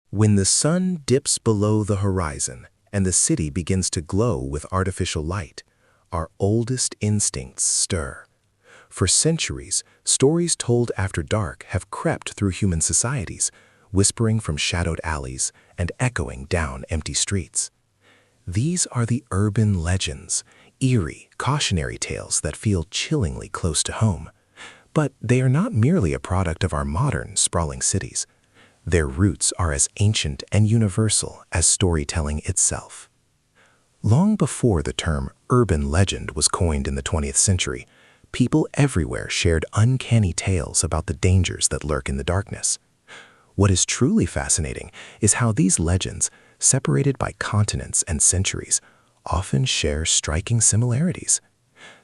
When the sun dips below the horizon and the city begins to glow with artificial light, our oldest instincts stir. For centuries, stories told after dark have crept through human societies, whispering from shadowed alleys and echoing down empty streets. These are the urban legends, eerie, cautionary tales that feel chillingly close to home. But they are not merely a product of our modern, sprawling cities. Their roots are as ancient and universal as storytelling itself. Long before the term urban legend was coined in the 20th century, people everywhere shared uncanny tales about the dangers that lurk in the darkness. What is truly fascinating is how these legends, separated by continents and centuries, often share striking similarities.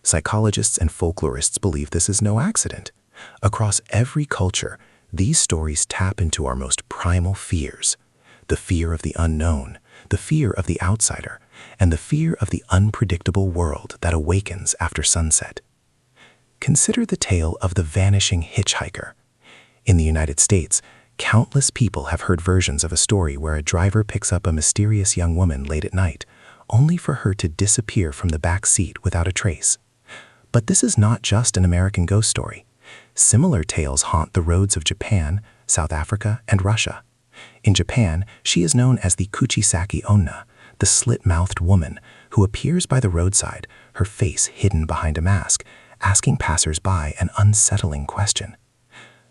Psychologists and folklorists believe this is no accident. Across every culture, these stories tap into our most primal fears: the fear of the unknown, the fear of the outsider, and the fear of the unpredictable world that awakens after sunset. Consider the tale of the vanishing hitchhiker. In the United States, countless people have heard versions of a story where a driver picks up a mysterious young woman late at night, only for her to disappear from the back seat without a trace. But this is not just an American ghost story. Similar tales haunt the roads of Japan, South Africa, and Russia. In Japan, she is known as the Kuchisaki Onna, the slit-mouthed woman who appears by the roadside, her face hidden behind a mask, asking passers-by an unsettling question.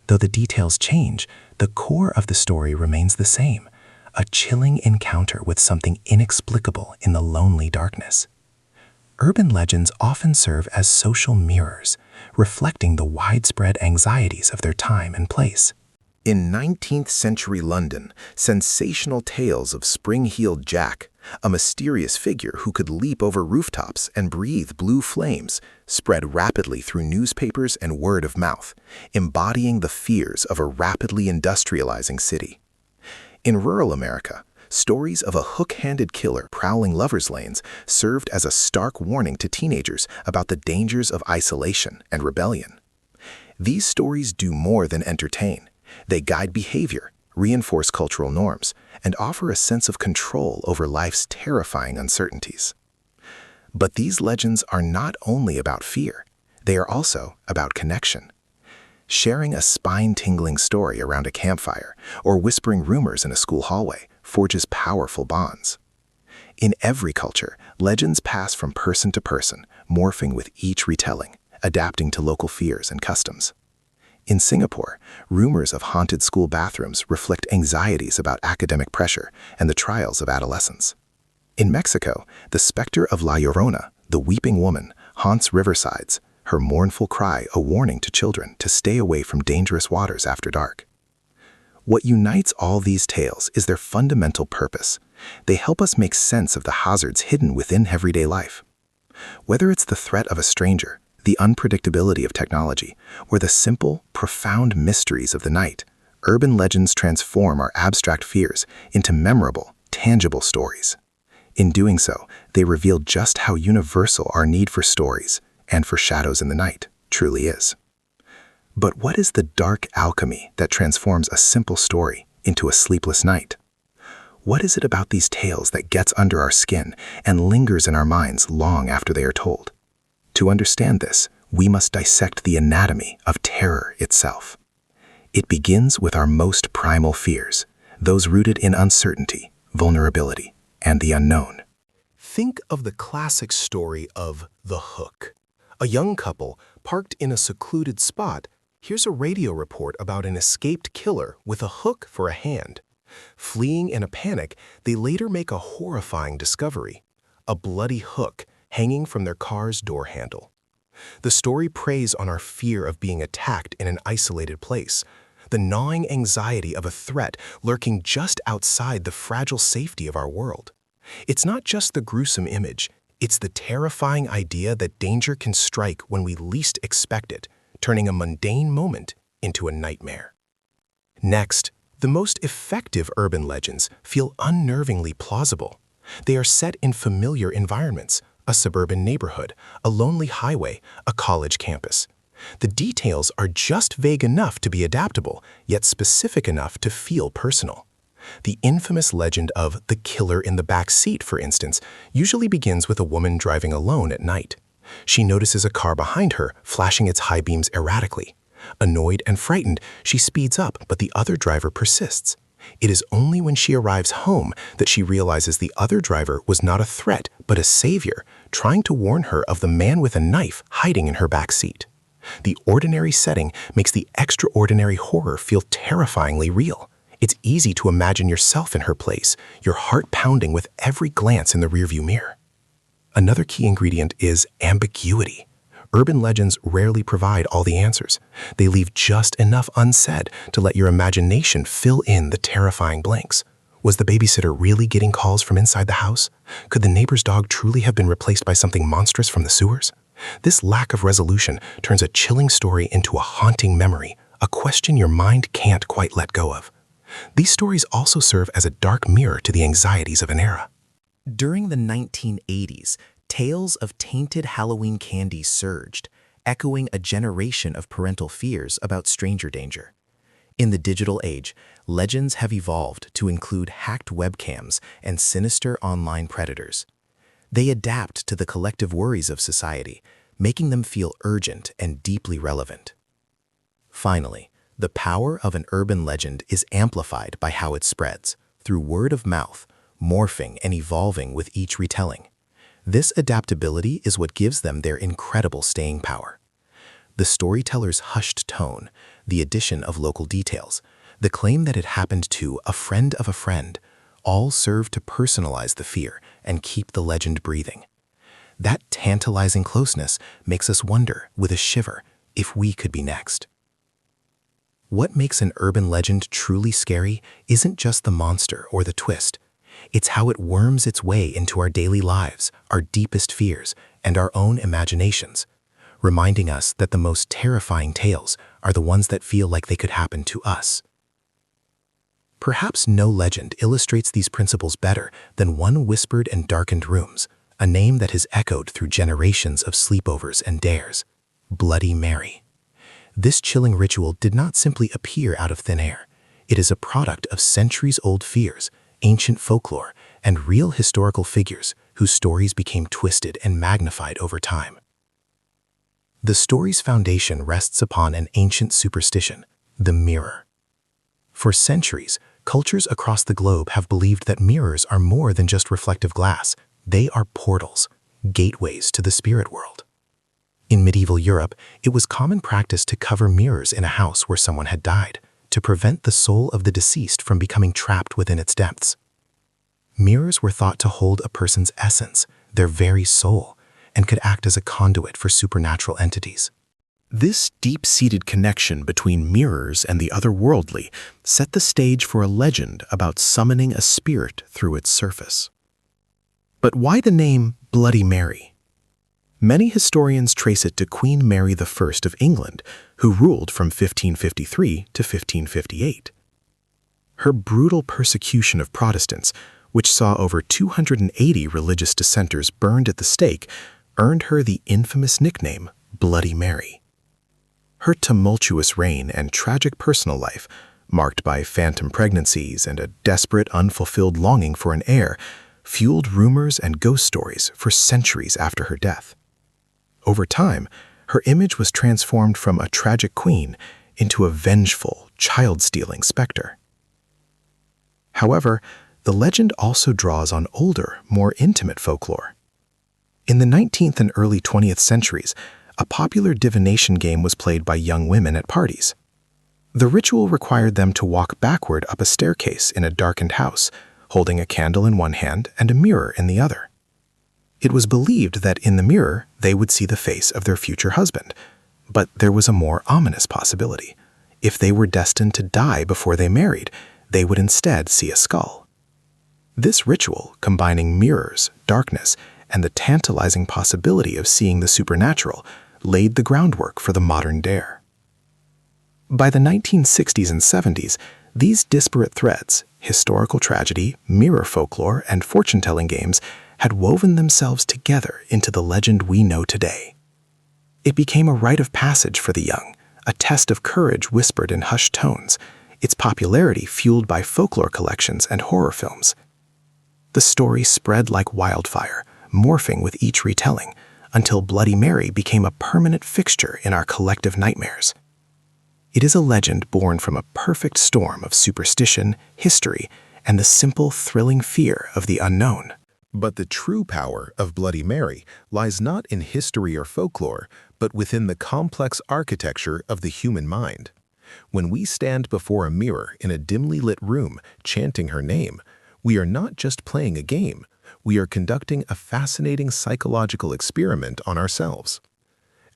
Though the details change, the core of the story remains the same: a chilling encounter with something inexplicable in the lonely darkness. Urban legends often serve as social mirrors, reflecting the widespread anxieties of their time and place. In 19th century London, sensational tales of Spring-Heeled Jack, a mysterious figure who could leap over rooftops and breathe blue flames, spread rapidly through newspapers and word of mouth, embodying the fears of a rapidly industrializing city. In rural America, stories of a hook-handed killer prowling lovers' lanes served as a stark warning to teenagers about the dangers of isolation and rebellion. These stories do more than entertain. They guide behavior, reinforce cultural norms, and offer a sense of control over life's terrifying uncertainties. But these legends are not only about fear, they are also about connection. Sharing a spine-tingling story around a campfire or whispering rumors in a school hallway forges powerful bonds. In every culture, legends pass from person to person, morphing with each retelling, adapting to local fears and customs. In Singapore, rumors of haunted school bathrooms reflect anxieties about academic pressure and the trials of adolescence. In Mexico, the specter of La Llorona, the weeping woman, haunts riversides, her mournful cry a warning to children to stay away from dangerous waters after dark. What unites all these tales is their fundamental purpose. They help us make sense of the hazards hidden within everyday life. Whether it's the threat of a stranger, the unpredictability of technology, or the simple, profound mysteries of the night, urban legends transform our abstract fears into memorable, tangible stories. In doing so, they reveal just how universal our need for stories, and for shadows in the night, truly is. But what is the dark alchemy that transforms a simple story into a sleepless night? What is it about these tales that gets under our skin and lingers in our minds long after they are told? To understand this, we must dissect the anatomy of terror itself. It begins with our most primal fears, those rooted in uncertainty, vulnerability, and the unknown. Think of the classic story of The Hook. A young couple, parked in a secluded spot, hears a radio report about an escaped killer with a hook for a hand. Fleeing in a panic, they later make a horrifying discovery: a bloody hook hanging from their car's door handle. The story preys on our fear of being attacked in an isolated place, the gnawing anxiety of a threat lurking just outside the fragile safety of our world. It's not just the gruesome image, it's the terrifying idea that danger can strike when we least expect it, turning a mundane moment into a nightmare. Next, the most effective urban legends feel unnervingly plausible. They are set in familiar environments: a suburban neighborhood, a lonely highway, a college campus. The details are just vague enough to be adaptable, yet specific enough to feel personal. The infamous legend of the killer in the back seat, for instance, usually begins with a woman driving alone at night. She notices a car behind her flashing its high beams erratically. Annoyed and frightened, she speeds up, but the other driver persists. It is only when she arrives home that she realizes the other driver was not a threat, but a savior, trying to warn her of the man with a knife hiding in her back seat. The ordinary setting makes the extraordinary horror feel terrifyingly real. It's easy to imagine yourself in her place, your heart pounding with every glance in the rearview mirror. Another key ingredient is ambiguity. Urban legends rarely provide all the answers. They leave just enough unsaid to let your imagination fill in the terrifying blanks. Was the babysitter really getting calls from inside the house? Could the neighbor's dog truly have been replaced by something monstrous from the sewers? This lack of resolution turns a chilling story into a haunting memory, a question your mind can't quite let go of. These stories also serve as a dark mirror to the anxieties of an era. During the 1980s, tales of tainted Halloween candy surged, echoing a generation of parental fears about stranger danger. In the digital age, legends have evolved to include hacked webcams and sinister online predators. They adapt to the collective worries of society, making them feel urgent and deeply relevant. Finally, the power of an urban legend is amplified by how it spreads, through word of mouth, morphing and evolving with each retelling. This adaptability is what gives them their incredible staying power. The storyteller's hushed tone, the addition of local details, the claim that it happened to a friend of a friend, all serve to personalize the fear and keep the legend breathing. That tantalizing closeness makes us wonder, with a shiver, if we could be next. What makes an urban legend truly scary isn't just the monster or the twist. It's how it worms its way into our daily lives, our deepest fears, and our own imaginations, reminding us that the most terrifying tales are the ones that feel like they could happen to us. Perhaps no legend illustrates these principles better than One Whispered and Darkened Rooms, a name that has echoed through generations of sleepovers and dares: Bloody Mary. This chilling ritual did not simply appear out of thin air. It is a product of centuries-old fears, ancient folklore, and real historical figures whose stories became twisted and magnified over time. The story's foundation rests upon an ancient superstition: the mirror. For centuries, cultures across the globe have believed that mirrors are more than just reflective glass. They are portals, gateways to the spirit world. In medieval Europe, it was common practice to cover mirrors in a house where someone had died, to prevent the soul of the deceased from becoming trapped within its depths. Mirrors were thought to hold a person's essence, their very soul, and could act as a conduit for supernatural entities. This deep-seated connection between mirrors and the otherworldly set the stage for a legend about summoning a spirit through its surface. But why the name Bloody Mary? Many historians trace it to Queen Mary I of England, who ruled from 1553 to 1558. Her brutal persecution of Protestants, which saw over 280 religious dissenters burned at the stake, earned her the infamous nickname Bloody Mary. Her tumultuous reign and tragic personal life, marked by phantom pregnancies and a desperate, unfulfilled longing for an heir, fueled rumors and ghost stories for centuries after her death. Over time, her image was transformed from a tragic queen into a vengeful, child-stealing specter. However, the legend also draws on older, more intimate folklore. In the 19th and early 20th centuries, a popular divination game was played by young women at parties. The ritual required them to walk backward up a staircase in a darkened house, holding a candle in one hand and a mirror in the other. It was believed that in the mirror they would see the face of their future husband, but there was a more ominous possibility. If they were destined to die before they married, they would instead see a skull. This ritual, combining mirrors, darkness, and the tantalizing possibility of seeing the supernatural, laid the groundwork for the modern dare. By the 1960s and 70s, these disparate threads, historical tragedy, mirror folklore, and fortune-telling games, had woven themselves together into the legend we know today. It became a rite of passage for the young, a test of courage whispered in hushed tones. its popularity fueled by folklore collections and horror films. The story spread like wildfire, morphing with each retelling, until Bloody Mary became a permanent fixture in our collective nightmares. It is a legend born from a perfect storm of superstition, history, and the simple, thrilling fear of the unknown. But the true power of Bloody Mary lies not in history or folklore, but within the complex architecture of the human mind. When we stand before a mirror in a dimly lit room chanting her name, we are not just playing a game, we are conducting a fascinating psychological experiment on ourselves.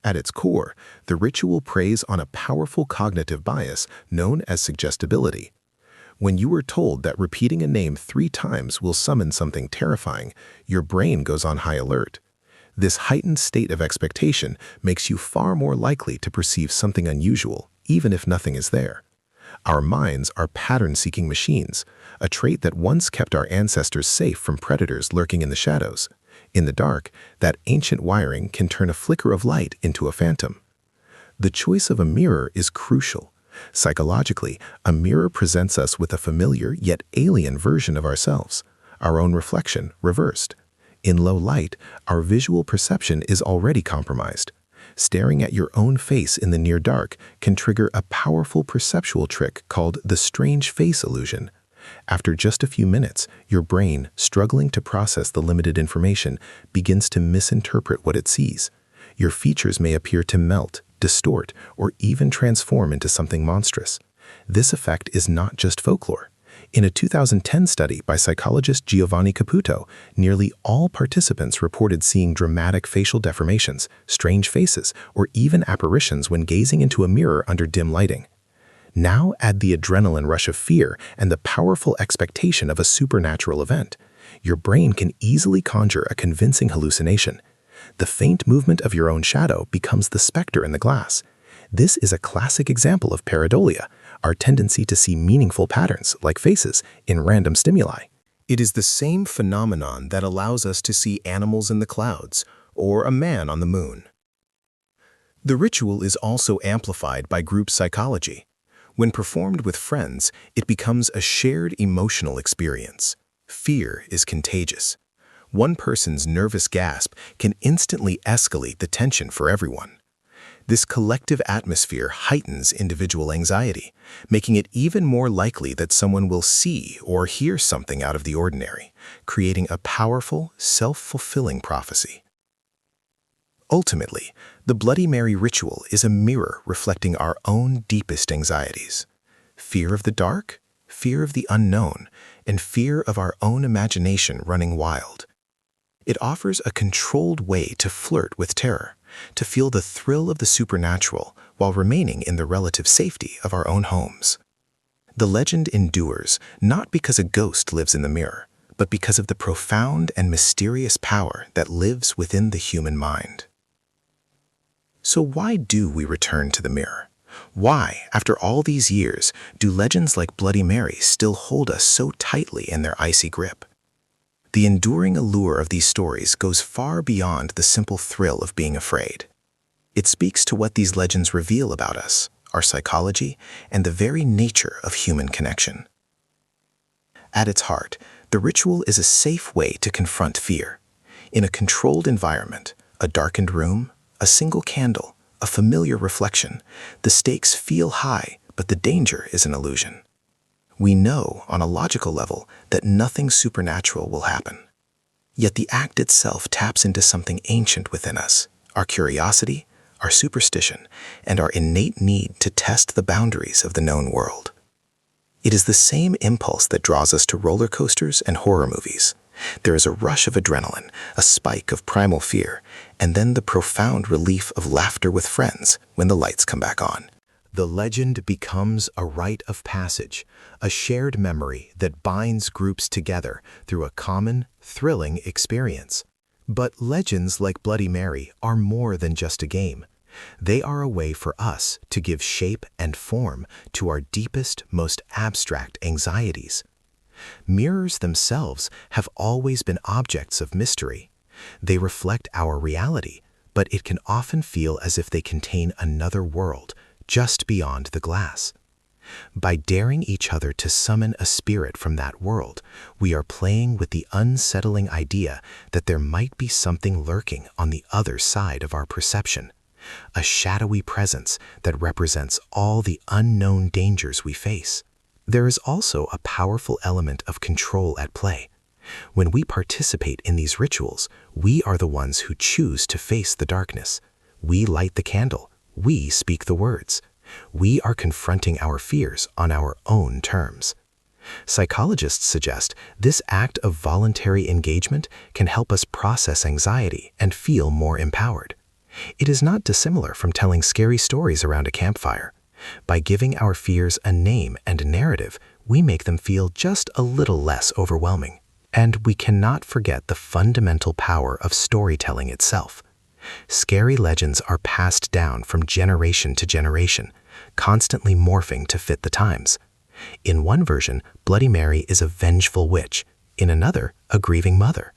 At its core, the ritual preys on a powerful cognitive bias known as suggestibility. When you are told that repeating a name 3 times will summon something terrifying, your brain goes on high alert. This heightened state of expectation makes you far more likely to perceive something unusual, even if nothing is there. Our minds are pattern-seeking machines, a trait that once kept our ancestors safe from predators lurking in the shadows. In the dark, that ancient wiring can turn a flicker of light into a phantom. The choice of a mirror is crucial. Psychologically, a mirror presents us with a familiar yet alien version of ourselves, our own reflection reversed. In low light, our visual perception is already compromised. Staring at your own face in the near dark can trigger a powerful perceptual trick called the strange face illusion. After just a few minutes, your brain, struggling to process the limited information, begins to misinterpret what it sees. Your features may appear to melt, distort, or even transform into something monstrous. This effect is not just folklore. In a 2010 study by psychologist Giovanni Caputo, nearly all participants reported seeing dramatic facial deformations, strange faces, or even apparitions when gazing into a mirror under dim lighting. Now add the adrenaline rush of fear and the powerful expectation of a supernatural event. Your brain can easily conjure a convincing hallucination. The faint movement of your own shadow becomes the specter in the glass. This is a classic example of pareidolia, our tendency to see meaningful patterns, like faces, in random stimuli. It is the same phenomenon that allows us to see animals in the clouds or a man on the moon. The ritual is also amplified by group psychology. When performed with friends, it becomes a shared emotional experience. Fear is contagious. One person's nervous gasp can instantly escalate the tension for everyone. This collective atmosphere heightens individual anxiety, making it even more likely that someone will see or hear something out of the ordinary, creating a powerful, self-fulfilling prophecy. Ultimately, the Bloody Mary ritual is a mirror reflecting our own deepest anxieties. Fear of the dark, fear of the unknown, and fear of our own imagination running wild. It offers a controlled way to flirt with terror, to feel the thrill of the supernatural while remaining in the relative safety of our own homes. The legend endures not because a ghost lives in the mirror, but because of the profound and mysterious power that lives within the human mind. So why do we return to the mirror? Why, after all these years, do legends like Bloody Mary still hold us so tightly in their icy grip? The enduring allure of these stories goes far beyond the simple thrill of being afraid. It speaks to what these legends reveal about us, our psychology, and the very nature of human connection. At its heart, the ritual is a safe way to confront fear. In a controlled environment, a darkened room, a single candle, a familiar reflection, the stakes feel high, but the danger is an illusion. We know, on a logical level, that nothing supernatural will happen. Yet the act itself taps into something ancient within us, our curiosity, our superstition, and our innate need to test the boundaries of the known world. It is the same impulse that draws us to roller coasters and horror movies. There is a rush of adrenaline, a spike of primal fear, and then the profound relief of laughter with friends when the lights come back on. The legend becomes a rite of passage, a shared memory that binds groups together through a common, thrilling experience. But legends like Bloody Mary are more than just a game. They are a way for us to give shape and form to our deepest, most abstract anxieties. Mirrors themselves have always been objects of mystery. They reflect our reality, but it can often feel as if they contain another world, just beyond the glass. By daring each other to summon a spirit from that world, we are playing with the unsettling idea that there might be something lurking on the other side of our perception, a shadowy presence that represents all the unknown dangers we face. There is also a powerful element of control at play. When we participate in these rituals, we are the ones who choose to face the darkness. We light the candle. We speak the words. We are confronting our fears on our own terms. Psychologists suggest this act of voluntary engagement can help us process anxiety and feel more empowered. It is not dissimilar from telling scary stories around a campfire. By giving our fears a name and a narrative, we make them feel just a little less overwhelming. And we cannot forget the fundamental power of storytelling itself. Scary legends are passed down from generation to generation, constantly morphing to fit the times. In one version, Bloody Mary is a vengeful witch. In another, a grieving mother.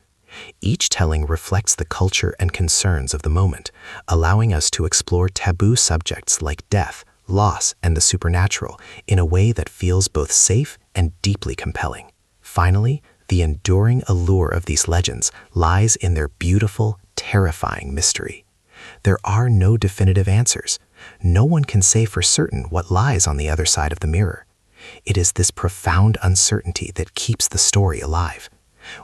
Each telling reflects the culture and concerns of the moment, allowing us to explore taboo subjects like death, loss, and the supernatural in a way that feels both safe and deeply compelling. Finally, the enduring allure of these legends lies in their beautiful, terrifying mystery. There are no definitive answers. No one can say for certain what lies on the other side of the mirror. It is this profound uncertainty that keeps the story alive.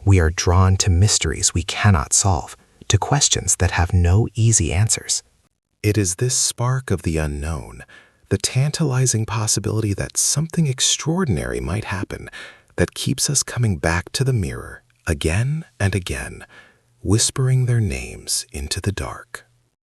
We are drawn to mysteries we cannot solve, to questions that have no easy answers. It is this spark of the unknown, the tantalizing possibility that something extraordinary might happen, that keeps us coming back to the mirror again and again, whispering their names into the dark.